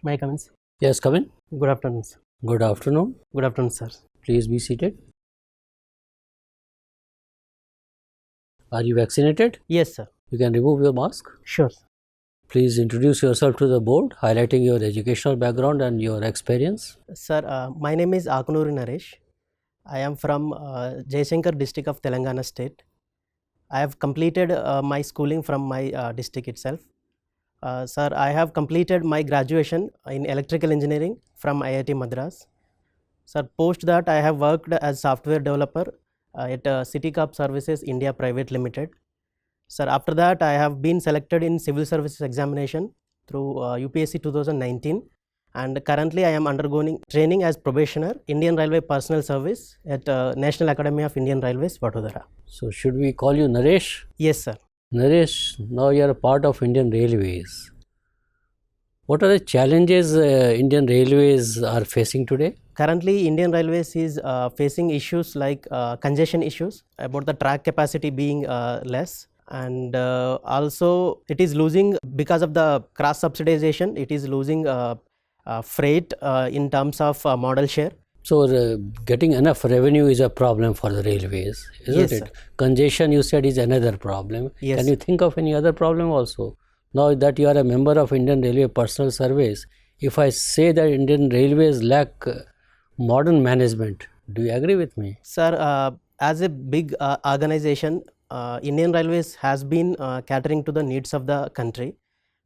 May I come in? Yes, come in. Good afternoon, sir. Good afternoon. Good afternoon, sir. Please be seated. Are you vaccinated? Yes, sir. You can remove your mask. Sure. Sir. Please introduce yourself to the board, highlighting your educational background and your experience. Sir, my name is Akunuri Naresh. I am from Jaishankar district of Telangana state. I have completed my schooling from my district itself. Sir, I have completed my graduation in electrical engineering from IIT Madras. Sir, post that I have worked as software developer at City Corp Services India Private Limited. Sir, after that I have been selected in civil services examination through UPSC 2019, and currently I am undergoing training as probationer Indian Railway Personnel Service at National Academy of Indian Railways, Vadodara. So, should we call you Naresh? Yes, sir. Naresh, now you are a part of Indian Railways. What are the challenges Indian Railways are facing today? Currently, Indian Railways is facing issues like congestion issues, about the track capacity being less, and also it is losing, because of the cross subsidization, it is losing freight in terms of model share. So, getting enough revenue is a problem for the railways, isn't Yes, it? sir. Congestion, you said, is another problem. Yes. Can you think of any other problem also? Now that you are a member of Indian Railway Personnel Service, if I say that Indian Railways lack modern management, do you agree with me? Sir, as a big organization, Indian Railways has been catering to the needs of the country,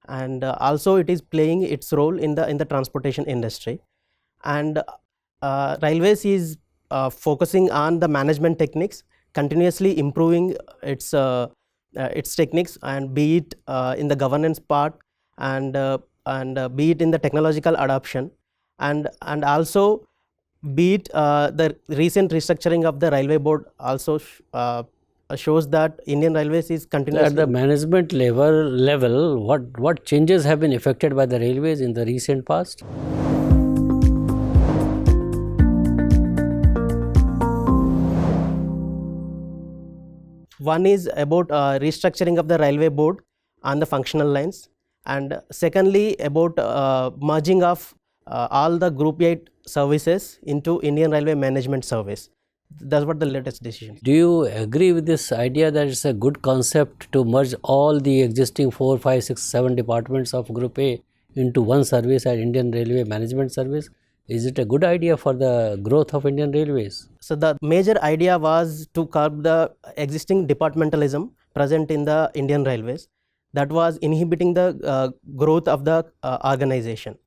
and also it is playing its role in the transportation industry. And Railways is focusing on the management techniques, continuously improving its techniques, and be it in the governance part, and be it in the technological adoption, and also be it the recent restructuring of the railway board also shows that Indian Railways is continuously. At the management level, what changes have been effected by the railways in the recent past? One is about restructuring of the railway board on the functional lines, and secondly about merging of all the Group 8 services into Indian Railway Management Service. That's what the latest decision. Do you agree with this idea that it's a good concept to merge all the existing 4, 5, 6, 7 departments of Group A into one service at Indian Railway Management Service? Is it a good idea for the growth of Indian Railways? So the major idea was to curb the existing departmentalism present in the Indian Railways that was inhibiting the growth of the organization.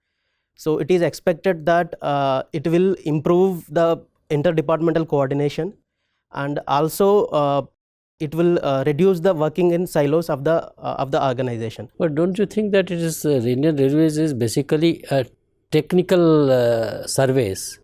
So it is expected that it will improve the interdepartmental coordination, and also it will reduce the working in silos of the organization. But don't you think that it is the Indian Railways is basically a technical service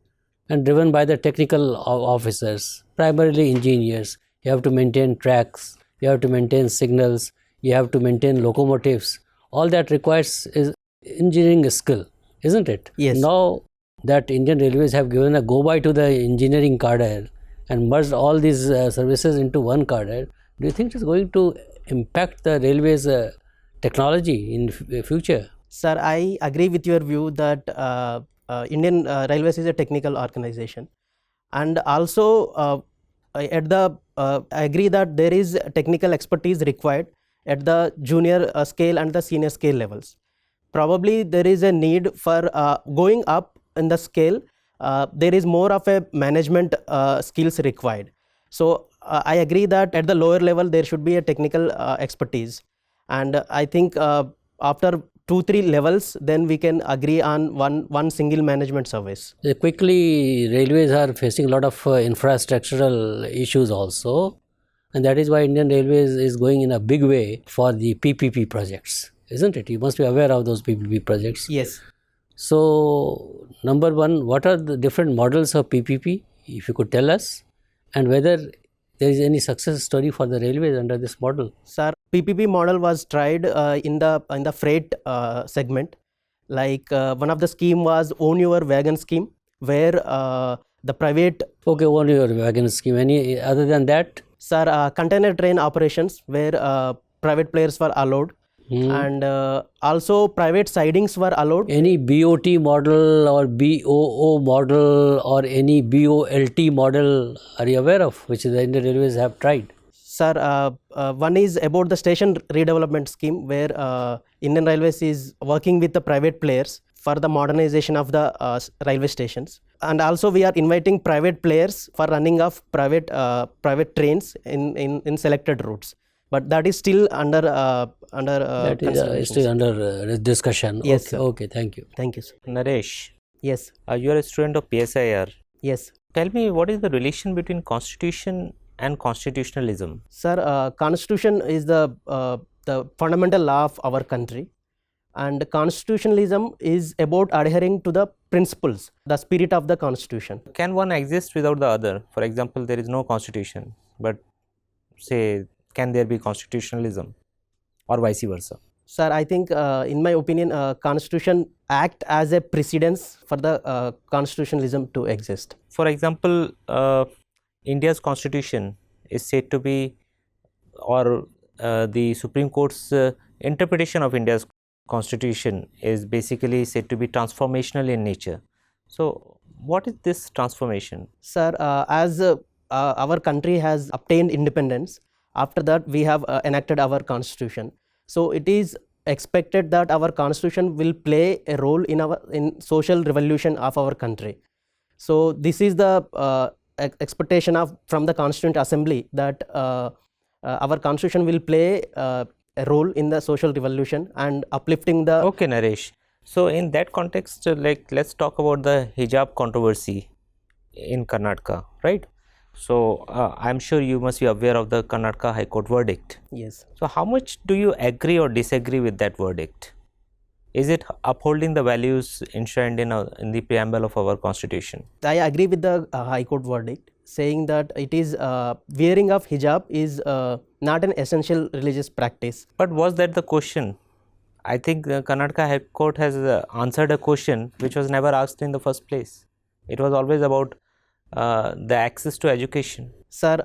and driven by the technical officers, primarily engineers? You have to maintain tracks, you have to maintain signals, you have to maintain locomotives. All that requires is engineering skill, isn't it? Yes. Now that Indian Railways have given a go-by to the engineering cadre and merged all these services into one cadre, do you think it is going to impact the railways technology in future? Sir, I agree with your view that Indian Railways is a technical organization, and also I agree that there is technical expertise required at the junior scale and the senior scale levels. Probably there is a need for going up in the scale. There is more of a management skills required. So I agree that at the lower level there should be a technical expertise, and I think after 2-3 levels then we can agree on one single management service. Quickly, railways are facing a lot of infrastructural issues also, and that is why Indian Railways is going in a big way for the PPP projects, isn't it? You must be aware of those PPP projects. Yes. So, number one, what are the different models of PPP, if you could tell us, and whether there is any success story for the railways under this model? Sir, PPP model was tried in the freight segment. Like one of the scheme was Own Your Wagon scheme, where the private. Okay, Own Your Wagon scheme. Any other than that? Sir, container train operations where private players were allowed. and also private sidings were allowed. Any BOT model or BOO model or any BOLT model are you aware of, which the Indian Railways have tried? Sir, one is about the station redevelopment scheme, where Indian Railways is working with the private players for the modernization of the railway stations, and also we are inviting private players for running of private trains in selected routes. But that is still under That is consideration. still under discussion. Yes, Okay, sir. okay, thank you. Thank you, sir. Naresh, Yes, you are a student of PSIR. yes. Tell me, what is the relation between constitution and constitutionalism? Sir, Constitution is the fundamental law of our country, and constitutionalism is about adhering to the principles, the spirit of the Constitution. Can one exist without the other? For example, there is no constitution, but say, can there be constitutionalism or vice versa? Sir, I think, in my opinion, Constitution act as a precedence for the constitutionalism to exist. For example, India's constitution is said to be, or the Supreme Court's interpretation of India's constitution is basically said to be transformational in nature. So, what is this transformation? Sir, as our country has obtained independence, after that we have enacted our constitution. So it is expected that our constitution will play a role in social revolution of our country. So this is the expectation from the Constituent Assembly, that our constitution will play a role in the social revolution and uplifting the. Okay, Naresh. So in that context, let's talk about the hijab controversy in Karnataka, right? So I'm sure you must be aware of the Karnataka High Court verdict. Yes. So how much do you agree or disagree with that verdict? Is it upholding the values enshrined in the preamble of our constitution? I agree with the High Court verdict, saying that it is wearing of hijab is not an essential religious practice. But was that the question? I think the Karnataka High Court has answered a question which was never asked in the first place. It was always about the access to education. Sir,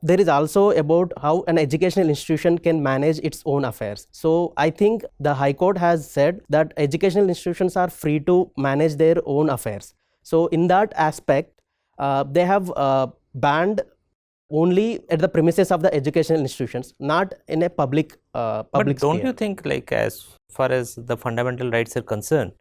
there is also about how an educational institution can manage its own affairs. So I think the High Court has said that educational institutions are free to manage their own affairs. So in that aspect, they have banned only at the premises of the educational institutions, not in a public But don't sphere. you think, as far as the fundamental rights are concerned,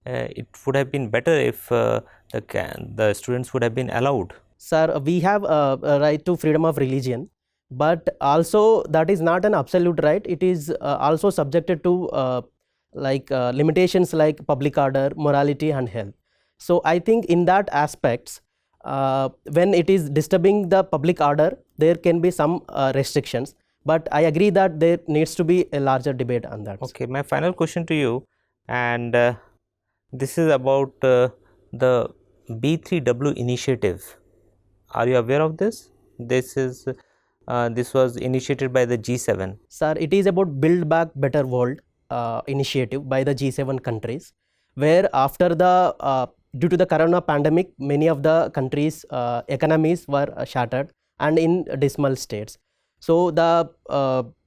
it would have been better if the students would have been allowed? Sir, we have a right to freedom of religion, but also that is not an absolute right. It is also subjected to limitations like public order, morality and health. So I think in that aspects, when it is disturbing the public order, there can be some restrictions, but I agree that there needs to be a larger debate on that. Okay, my final question to you, and this is about the B3W initiative. Are you aware of this? This was initiated by the G7. Sir, it is about Build Back Better World initiative by the G7 countries, where after the due to the corona pandemic, many of the countries' economies were shattered and in dismal states. So the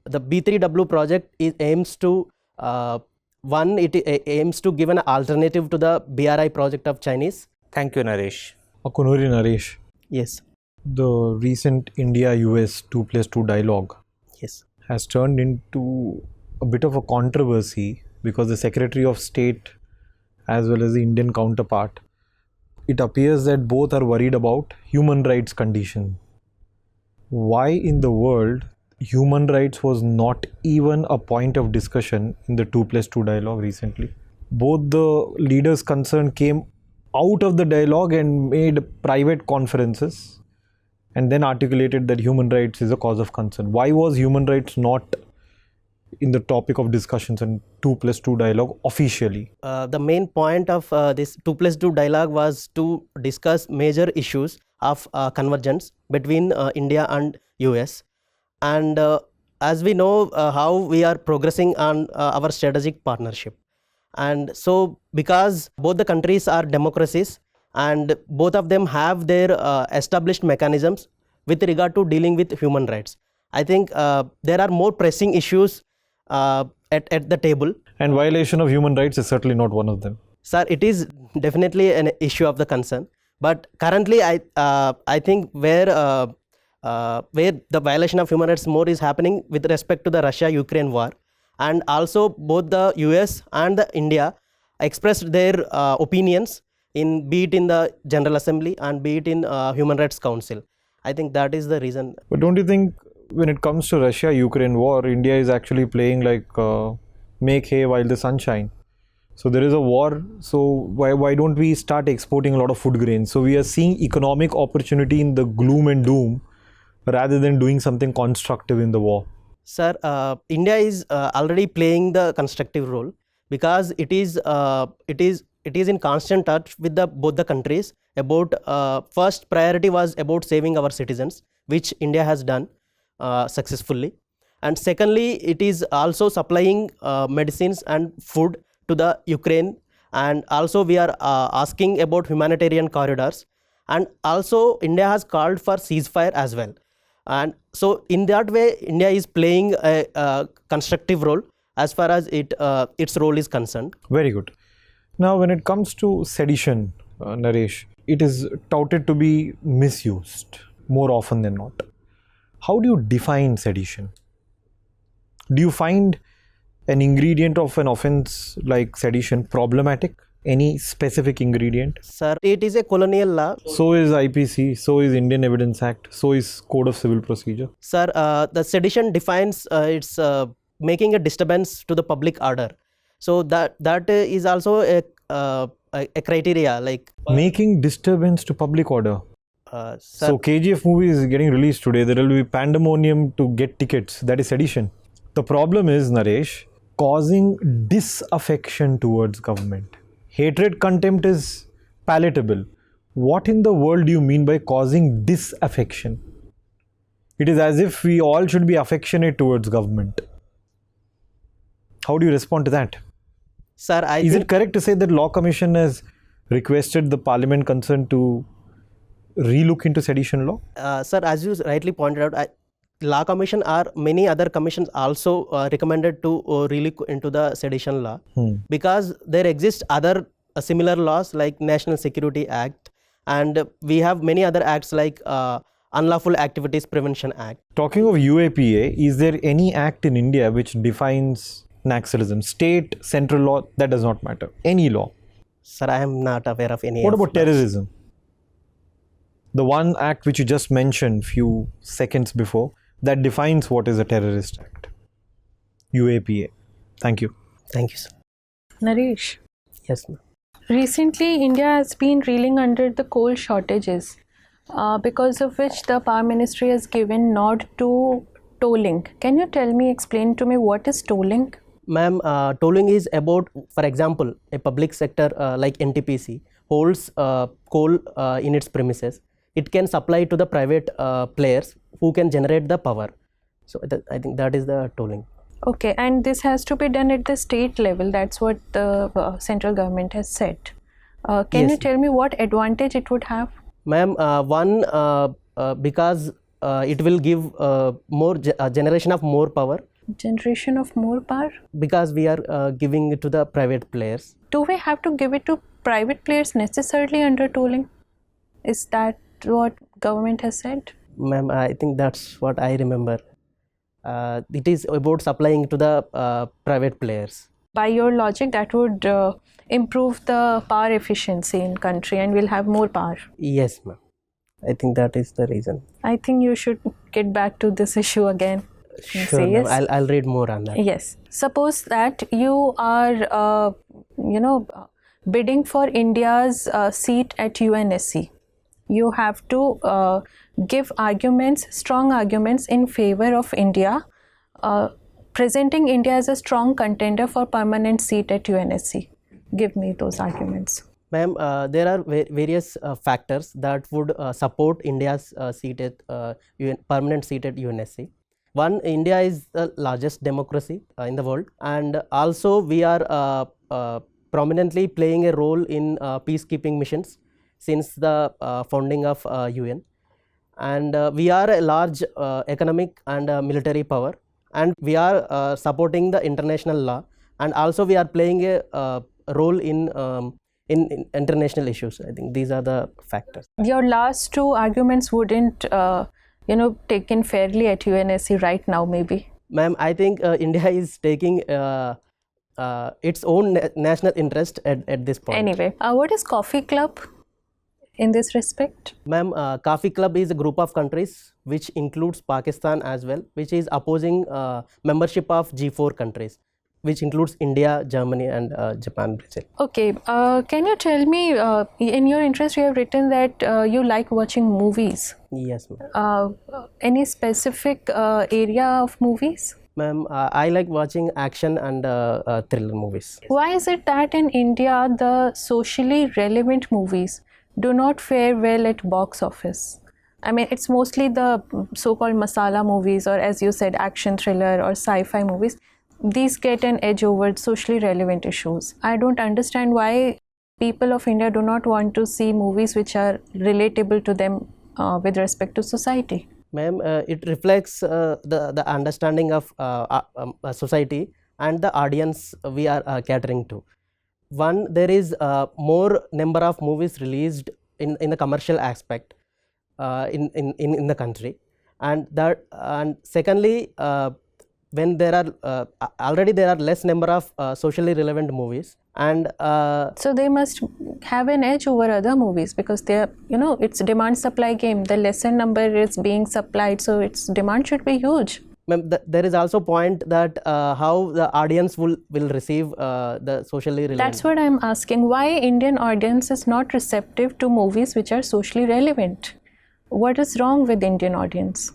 B3W project aims to aims to give an alternative to the BRI project of Chinese. Thank you, Naresh. Akunuri Naresh. Yes. The recent India-US 2+2 dialogue Yes. has turned into a bit of a controversy because the Secretary of State as well as the Indian counterpart, it appears that both are worried about human rights condition. Why in the world human rights was not even a point of discussion in the 2+2 dialogue recently? Both the leaders concerned came out of the dialogue and made private conferences and then articulated that human rights is a cause of concern. Why was human rights not in the topic of discussions in 2+2 dialogue officially? The main point of this 2+2 dialogue was to discuss major issues of convergence between India and US. And as we know how we are progressing on our strategic partnership. And so because both the countries are democracies and both of them have their established mechanisms with regard to dealing with human rights, I think there are more pressing issues at the table. And violation of human rights is certainly not one of them. Sir, it is definitely an issue of the concern, but currently I think where the violation of human rights more is happening with respect to the Russia-Ukraine war, and also both the US and the India expressed their opinions in, be it in the General Assembly and be it in Human Rights Council. I think that is the reason. But don't you think when it comes to Russia-Ukraine war, India is actually playing like make hay while the sun shines? So there is a war, so why don't we start exporting a lot of food grains? So we are seeing economic opportunity in the gloom and doom rather than doing something constructive in the war. Sir, India is already playing the constructive role, because it is in constant touch with both the countries about first priority was about saving our citizens, which India has done successfully, and secondly it is also supplying medicines and food to the Ukraine, and also we are asking about humanitarian corridors, and also India has called for ceasefire as well. And so in that way India is playing a constructive role as far as its role is concerned. Very good. Now when it comes to sedition, Naresh, it is touted to be misused more often than not. How do you define sedition? Do you find an ingredient of an offense like sedition problematic? Any specific ingredient? Sir, it is a colonial law. So is IPC, so is Indian Evidence Act, so is Code of Civil Procedure. Sir, the sedition defines it's making a disturbance to the public order. So that is also a criteria, like making disturbance to public order. Sir, So KGF movie is getting released today. There will be pandemonium to get tickets. That is sedition. The problem is, Naresh, causing disaffection towards government. Hatred, contempt is palatable. What in the world do you mean by causing disaffection? It is as if we all should be affectionate towards government. How do you respond to that? Sir, Is it correct to say that Law Commission has requested the Parliament concerned to relook into sedition law? Sir, as you rightly pointed out, Law Commission or many other commissions also recommended to relook into the sedition law, because there exist other similar laws like National Security Act, and we have many other acts like Unlawful Activities Prevention Act. Talking of UAPA, is there any act in India which defines Naxalism? State, central law, that does not matter. Any law. Sir, I am not aware of any. What about terrorism? The one act which you just mentioned few seconds before, that defines what is a terrorist act. UAPA. Thank you. Thank you, sir. Naresh, Yes, ma'am. recently India has been reeling under the coal shortages, because of which the Power Ministry has given nod to tolling. Can you explain to me what is tolling? Ma'am, tolling is about, for example, a public sector like NTPC holds coal in its premises. It can supply to the private players who can generate the power. So I think that is the tolling. Okay, and this has to be done at the state level. That's what the central government has said. Can Yes. you tell me what advantage it would have? Ma'am, one, because it will give more generation of more power, Generation of more power? because we are giving it to the private players. Do we have to give it to private players necessarily under tolling? Is that what government has said? Ma'am, I think that's what I remember. It is about supplying to the private players. By your logic, that would improve the power efficiency in country and we'll have more power. Yes, ma'am. I think that is the reason. I think you should get back to this issue again. and Sure, say ma'am. yes. I'll read more on that. Yes. Suppose that you are, bidding for India's seat at UNSC. You have to give arguments, strong arguments in favor of India, presenting India as a strong contender for permanent seat at UNSC. Give me those arguments. Ma'am, there are various factors that would support India's seat at permanent seat at UNSC. One, India is the largest democracy in the world, and also we are prominently playing a role in peacekeeping missions since the founding of UN, and we are a large economic and military power, and we are supporting the international law, and also we are playing a role in international issues. I think these are the factors. Your last two arguments wouldn't, taken fairly at UNSC right now, maybe. Ma'am, I think India is taking its own national interest at this point. Anyway, what is Coffee Club in this respect? Ma'am, Coffee Club is a group of countries which includes Pakistan as well, which is opposing membership of G4 countries, which includes India, Germany, and Japan, Brazil. Okay, can you tell me, in your interest, you have written that you like watching movies. Yes, ma'am. Any specific area of movies? Ma'am, I like watching action and thriller movies. Why is it that in India the socially relevant movies do not fare well at box office? I mean, it's mostly the so-called masala movies, or as you said, action thriller or sci-fi movies. These get an edge over socially relevant issues. I don't understand why people of India do not want to see movies which are relatable to them with respect to society. Ma'am, it reflects the understanding of society and the audience we are catering to. One, there is more number of movies released in the commercial aspect in the country, and secondly, when there are already there are less number of socially relevant movies, and so they must have an edge over other movies because they are, it's demand supply game. The lesser number is being supplied, so its demand should be huge. Ma'am, there is also point that how the audience will receive the socially relevant. That's what I'm asking. Why Indian audience is not receptive to movies which are socially relevant? What is wrong with Indian audience?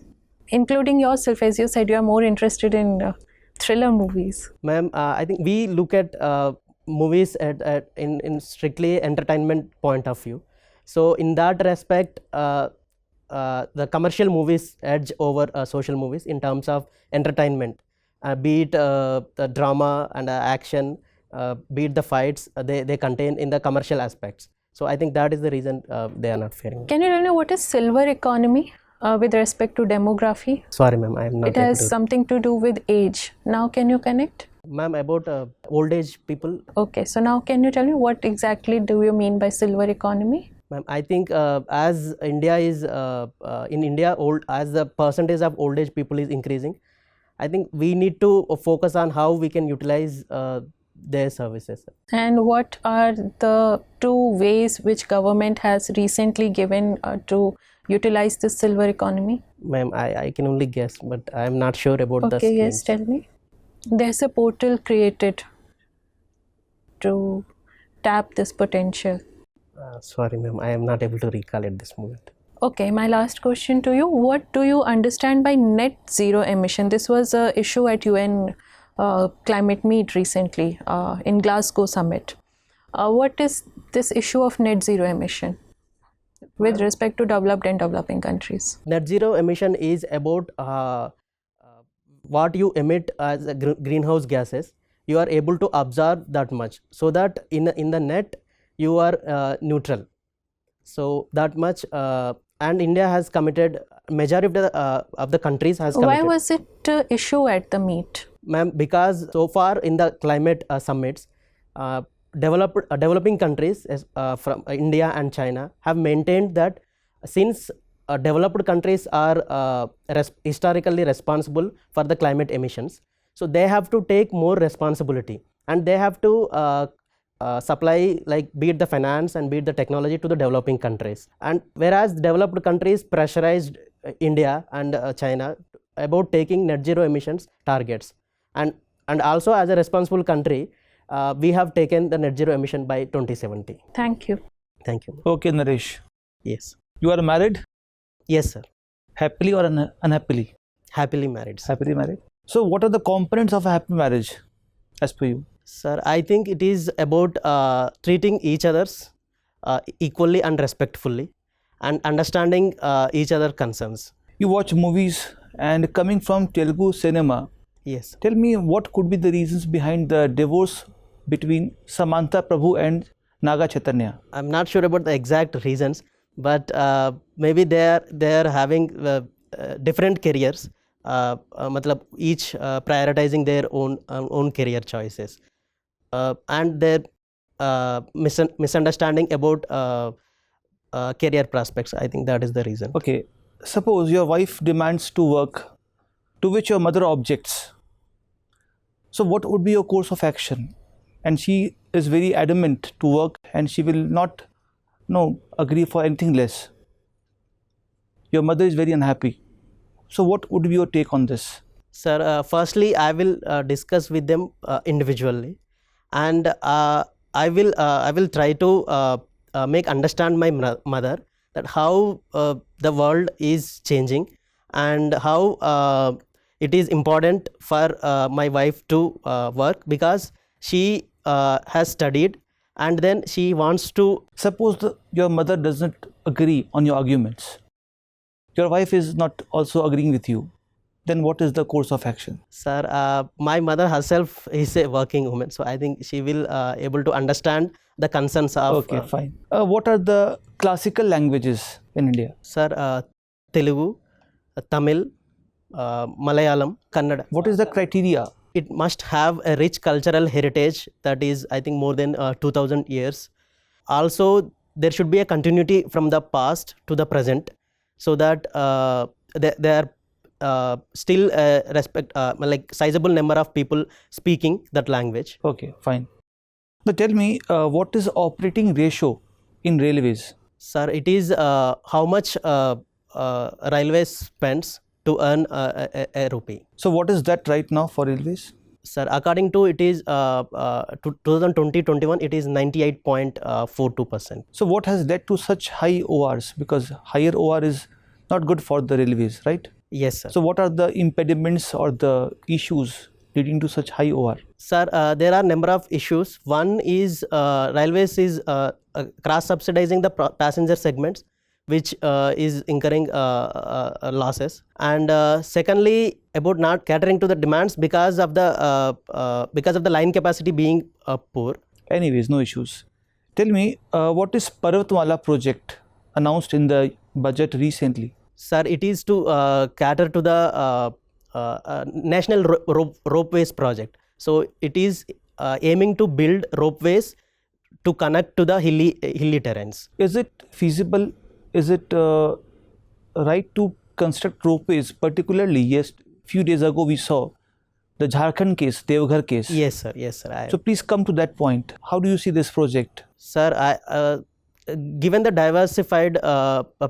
Including yourself, as you said, you are more interested in thriller movies. Ma'am, I think we look at movies in strictly entertainment point of view. So in that respect, the commercial movies edge over social movies in terms of entertainment, be it the drama and action, be it the fights, they contain in the commercial aspects. So I think that is the reason they are not faring. Can you tell me what is silver economy with respect to demography? Sorry, ma'am, I am not. It has something to do with age. Now can you connect? Ma'am, about old age people. Okay, so now can you tell me what exactly do you mean by silver economy? Ma'am, I think as India is in India, as the percentage of old age people is increasing, I think we need to focus on how we can utilize their services. And what are the two ways which government has recently given to utilize this silver economy? Ma'am, I can only guess, but I am not sure about the Okay, schemes. yes, tell me. There's a portal created to tap this potential. Sorry, ma'am, I am not able to recall at this moment. Okay, my last question to you. What do you understand by net zero emission? This was an issue at UN climate meet recently in Glasgow summit. What is this issue of net zero emission with respect to developed and developing countries? Net zero emission is about what you emit as a greenhouse gases. You are able to absorb that much, so that in the net you are neutral. So that much, and India has committed. Majority of the countries has committed. Why was it issue at the meet? Ma'am, because so far in the climate summits, developing countries from India and China have maintained that since developed countries are historically responsible for the climate emissions, so they have to take more responsibility, and they have to supply, like, be it the finance and be it the technology to the developing countries. And whereas developed countries pressurized India and China about taking net zero emissions targets, and also as a responsible country, we have taken the net zero emission by 2070. Thank you. Thank you. Okay, Naresh. Yes. You are married? Yes, sir. Happily or unhappily? Happily married, sir. Happily married. So, what are the components of a happy marriage, as per you? Sir, I think it is about treating each others equally and respectfully, and understanding each other's concerns. You watch movies, and coming from Telugu cinema, Yes. tell me what could be the reasons behind the divorce between Samantha Prabhu and Naga Chaitanya? I'm not sure about the exact reasons, but maybe they are having different careers, matlab each prioritizing their own career choices, and their misunderstanding about career prospects. I think that is the reason. Okay, suppose your wife demands to work, to which your mother objects. So, what would be your course of action? And she is very adamant to work, and she will not agree for anything less. Your mother is very unhappy. So, what would be your take on this? Sir, firstly, I will discuss with them individually, and I will try to make understand my mother that how the world is changing, and how it is important for my wife to work, because she has studied, and then she wants to. Suppose your mother doesn't agree on your arguments. Your wife is not also agreeing with you. Then what is the course of action? Sir, my mother herself is a working woman, so I think she will able to understand the concerns of. Okay, fine. What are the classical languages in India? Sir, Telugu, Tamil, Malayalam, Kannada. What is the criteria? It must have a rich cultural heritage that is, I think, more than 2000 years. Also, there should be a continuity from the past to the present, so that there are still like sizable number of people speaking that language. Okay, fine. Now tell me, what is operating ratio in railways? Sir, it is how much railways spends to earn a rupee. So what is that right now for railways? Sir, according to it is 2020-21, it is 98.42%. So what has led to such high ORs? Because higher OR is not good for the railways, right? Yes, sir. So what are the impediments or the issues leading to such high OR? Sir, there are number of issues. One is railways is cross subsidizing the passenger segments, which is incurring losses, and secondly, about not catering to the demands because of the line capacity being poor. Anyways, no issues. Tell me, what is Parvatmala project announced in the budget recently? Sir, it is to cater to the national ropeways project. So it is aiming to build ropeways to connect to the hilly terrains. Is it feasible? Is it right to construct ropeways? Particularly, yes, few days ago we saw the Jharkhand case, Devghar case. Yes, sir. Yes, sir. So please come to that point. How do you see this project? Sir, given the diversified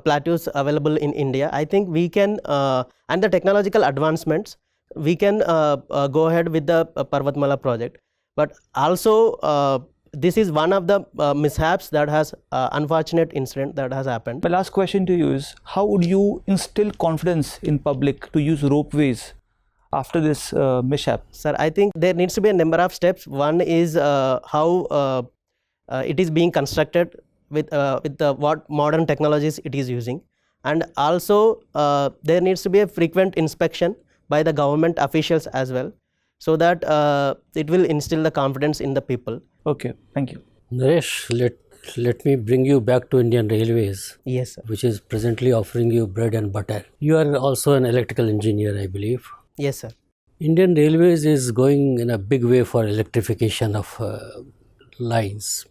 plateaus available in India, I think we can, and the technological advancements, we can go ahead with the Parvatmala project. But also, this is one of the mishaps that has unfortunate incident that has happened. My last question to you is, how would you instill confidence in public to use ropeways after this mishap? Sir, I think there needs to be a number of steps. One is how it is being constructed with what modern technologies it is using, and also there needs to be a frequent inspection by the government officials as well, so that it will instill the confidence in the people. Okay, thank you. Naresh, let me bring you back to Indian Railways. Yes, sir. Which is presently offering you bread and butter. You are also an electrical engineer, I believe. Yes, sir. Indian Railways is going in a big way for electrification of lines.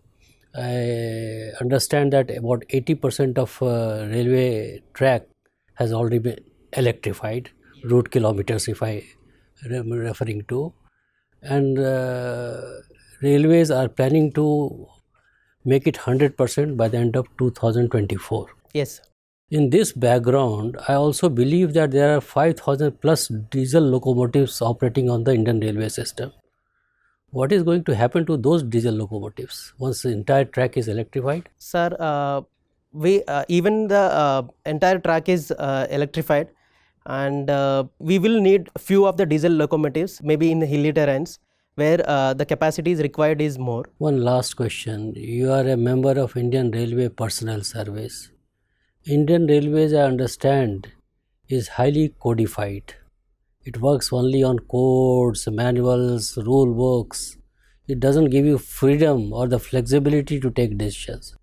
I understand that about 80% of railway track has already been electrified, route kilometers if I am referring to, and railways are planning to make it 100% by the end of 2024. Yes, sir. In this background, I also believe that there are 5,000 plus diesel locomotives operating on the Indian railway system. What is going to happen to those diesel locomotives once the entire track is electrified? Sir, we even the entire track is electrified, and we will need few of the diesel locomotives, maybe in the hilly terrains where the capacity is required is more. One last question. You are a member of Indian Railway Personnel Service. Indian Railways, I understand, is highly codified. It works only on codes, manuals, rule books. It doesn't give you freedom or the flexibility to take decisions.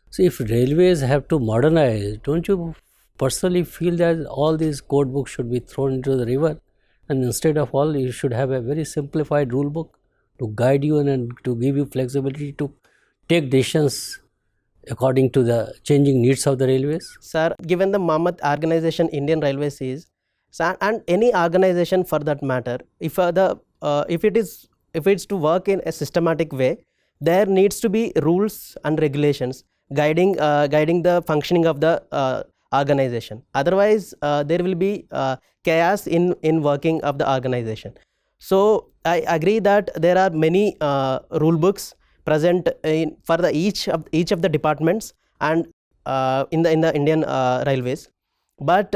So if railways have to modernize, don't you personally feel that all these code books should be thrown into the river, and instead of all, you should have a very simplified rule book to guide you and to give you flexibility to take decisions according to the changing needs of the railways. Sir, given the mammoth organization Indian Railways is, sir, and any organization for that matter, if it's to work in a systematic way, there needs to be rules and regulations guiding the functioning of the organization. Otherwise, there will be chaos in working of the organization. So I agree that there are many rule books present for the each of the departments and in the Indian Railways. But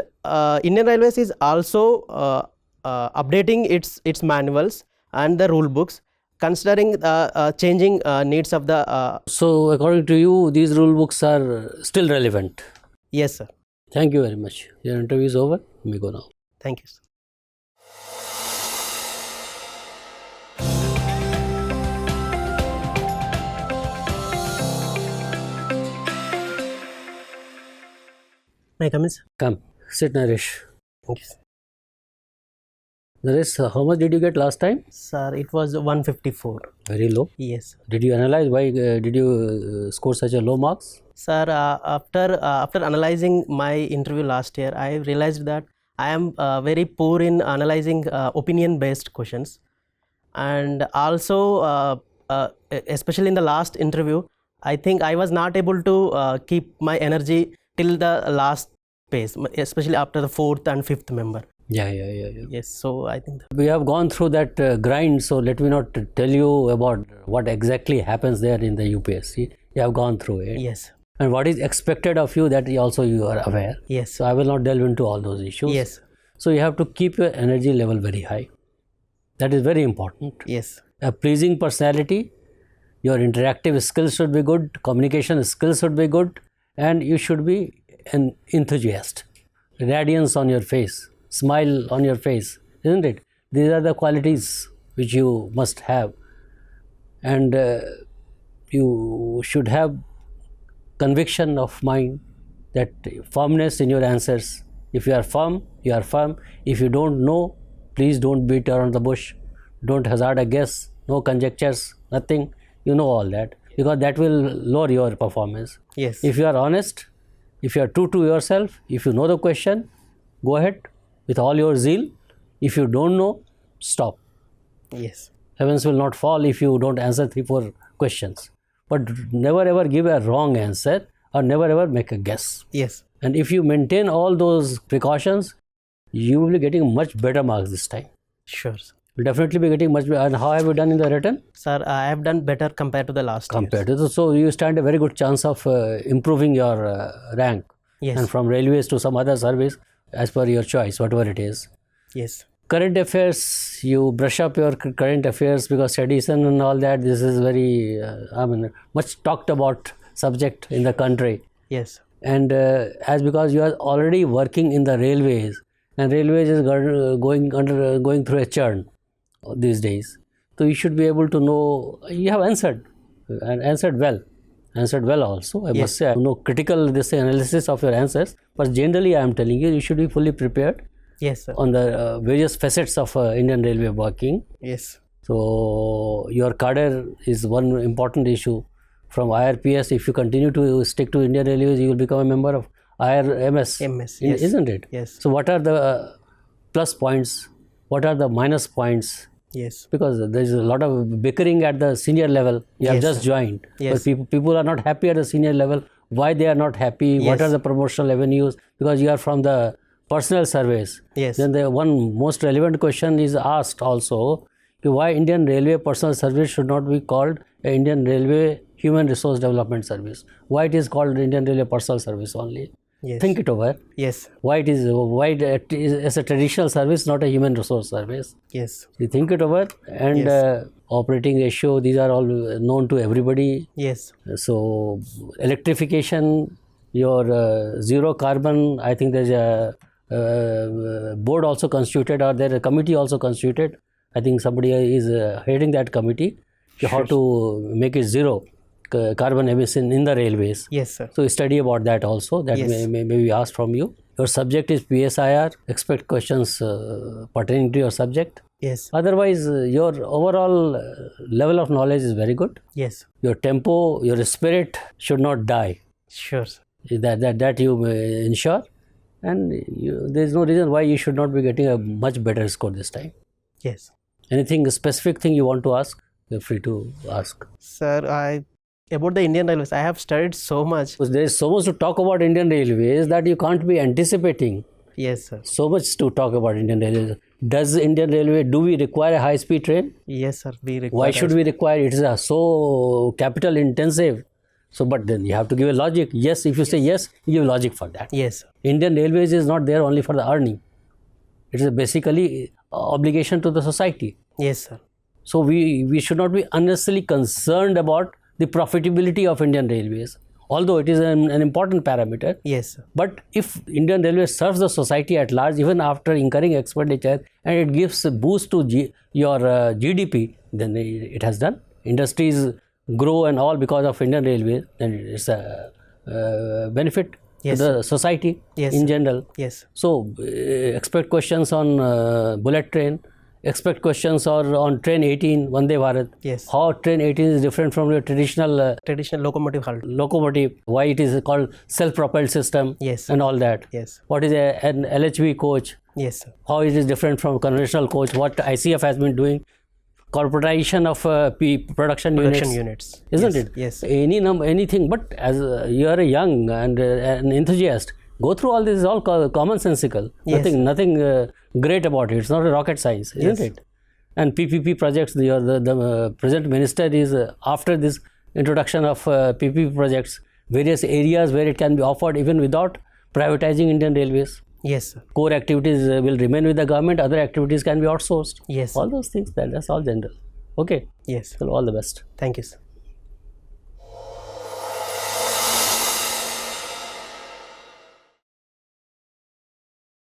Indian Railways is also updating its manuals and the rule books, considering the changing needs of the. So, according to you, these rule books are still relevant? Yes, sir. Thank you very much. Your interview is over. You may go now. Thank you, sir. May I come in, sir? Come, sit, Naresh. Thank you, sir. Naresh, how much did you get last time? Sir, it was 154. Very low. Yes, sir. Did you analyze why did you score such a low marks? Sir, after analyzing my interview last year, I realized that I am very poor in analyzing opinion-based questions, and also especially in the last interview, I think I was not able to keep my energy till the last phase, especially after the fourth and fifth member. Yeah. Yes, so I think We have gone through that grind, so let me not tell you about what exactly happens there in the UPSC. You have gone through it. yes, And what is expected of you, that also you are aware. yes, So I will not delve into all those issues. yes, So you have to keep your energy level very high. That is very important. yes, A pleasing personality, your interactive skills should be good, communication skills should be good, and you should be an enthusiast. Radiance on your face, smile on your face, isn't it? These are the qualities which you must have. And you should have conviction of mind, that firmness in your answers. If you are firm, you are firm. If you don't know, please don't beat around the bush. Don't hazard a guess. No conjectures, nothing. You know all that, because that will lower your performance. yes, If you are honest, if you are true to yourself, if you know the question, go ahead with all your zeal. If you don't know, stop. yes, Heavens will not fall if you don't answer 3-4 questions. But never ever give a wrong answer, or never ever make a guess. yes. And if you maintain all those precautions, you will be getting much better marks this time. Sure, sir. You'll definitely be getting much better. And how have you done in the written? Sir, I have done better compared to the last Compared to so you stand a very good chance of improving your rank. Yes. And from railways to some other service, as per your choice, whatever it is. Yes, Current affairs, you brush up your current affairs, because sedition and all that, this is very, much talked about subject in the country. yes, And as because you are already working in the railways, and railways is going through a churn these days, so you should be able to know. You have answered, and answered well also. I must say, no critical analysis of your answers, but generally I am telling you, you should be fully prepared. yes, sir. On the various facets of Indian Railway working. Yes, So your cadre is one important issue. From IRPS, if you continue to stick to Indian Railways, you will become a member of IRMS, yes. isn't it? Yes. So what are the plus points? What are the minus points? Yes, Because there is a lot of bickering at the senior level. You have Yes, just sir. joined, Yes. but people are not happy at the senior level. Why they are not happy? What Yes. are the promotional avenues? Because you are from the personal service. yes, Then the one most relevant question is asked also, why Indian Railway Personal Service should not be called Indian Railway Human Resource Development Service. Why it is called Indian Railway Personal Service only? yes. Think it over. Yes, Why it is as a traditional service, not a human resource service? yes, You think it over. And Yes. operating ratio, these are all known to everybody. yes, So electrification, your zero carbon, I think there's a board also constituted, or there a committee also constituted. I think somebody is heading that committee, how to make it zero carbon emission in the railways. yes, sir. So study about that also. That Yes. may be asked from you. Your subject is PSIR. Expect questions pertaining to your subject. Yes. Otherwise, your overall level of knowledge is very good. Yes. Your tempo, your spirit should not die. Sure, sir. That you ensure, and there is no reason why you should not be getting a much better score this time. Yes. Anything specific thing you want to ask, you're free to ask. Sir, about the Indian Railways, I have studied so much. Because there is so much to talk about Indian Railways that you can't be anticipating. Yes, sir. So much to talk about Indian Railways. Does Indian Railway, do we require a high-speed train? Yes, sir. We require. Why should we require it? It is so capital intensive. So, but then you have to give a logic. Yes, if you say yes, you give logic for that. Yes, sir. Indian Railways is not there only for the earning. It is basically obligation to the society. Yes, sir. So, we should not be unnecessarily concerned about the profitability of Indian Railways, although it is an important parameter. Yes, sir. But if Indian Railways serves the society at large, even after incurring expenditure, and it gives a boost to your GDP, then it has done. Industries grow and all because of Indian Railways, then it's a benefit Yes, to the society Yes, in sir. general. Yes. So, expect questions on bullet train, expect questions on train 18, Vande Bharat. Yes. How train 18 is different from your traditional Traditional locomotive halt. locomotive, why it is called self-propelled system, Yes. and all that. Yes. What is an LHV coach, Yes, sir. how it is different from conventional coach, what ICF has been doing, corporatization of production units, isn't Yes. it? Yes. Anything, but as you are a young and an enthusiast, go through all this, is all commonsensical. Yes. Nothing great about it. It's not a rocket science, isn't Yes. it? And PPP projects, the present minister is after this introduction of PPP projects, various areas where it can be offered even without privatizing Indian Railways. Yes, sir. Core activities will remain with the government, other activities can be outsourced. Yes. All those things, that's all general. Okay, Yes. so all the best. Thank you, sir.